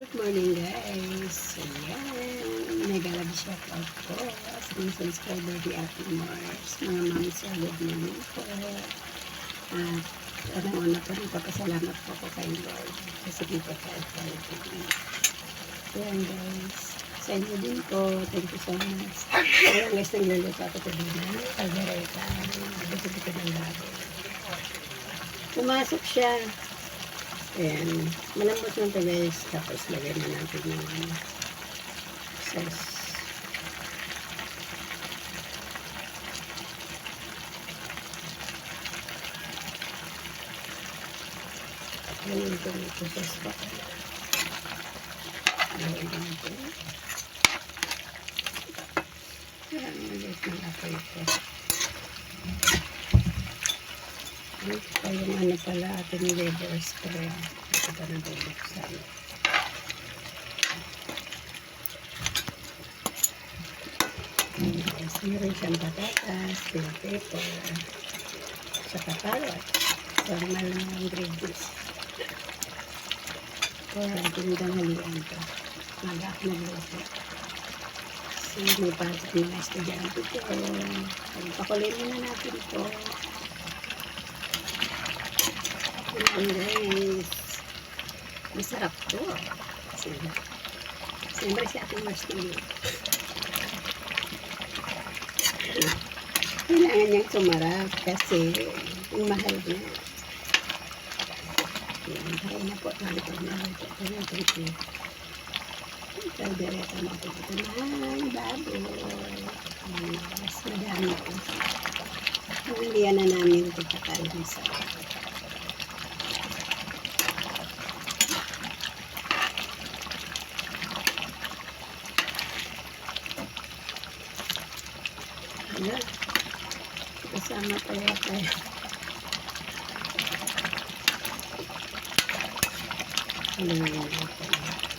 Good morning guys. Ayan. Mega love shout out po sa mga subscriber ni Ate Mars. Mga mami sa good morning po. At una po rin papasalamat po ko kay Lord. Kasi dito tayo tayo. Ayan guys. Sa inyo din po. Thank you so much. Ayan guys, nagluluto ako po din na kaldereta. Gusto ko ng baboy. Pumasok siya. Ayan. Malambot lang ito guys. Tapos lagay na natin yung sauce. Ayan ito ito sauce pa. Lagay na natin. Ayan. Malit na ako ito. Ito yung ano pala ating liver spray. Ito pa na bubuksan. Meron siyang patatas, bell pepper, saka carrot. Normal na ingredients. Or ating tanghalian ito. Mag-up na luto. So, may pasok mga estudyante ko. Pakulitin na natin ito. Ayan guys. Masarap to. Siyempre si Ate Mars TV. Kailangan niyang sumarap kasi yung mahal niya. Ayan, kaya na po. Nalito na ito. Ayan, thank you. Kaldereta na po ito ng baboy. Mas madami po. Nandiyan na namin ito kakain sa ayan. Kasama kaya tayo. Ayan.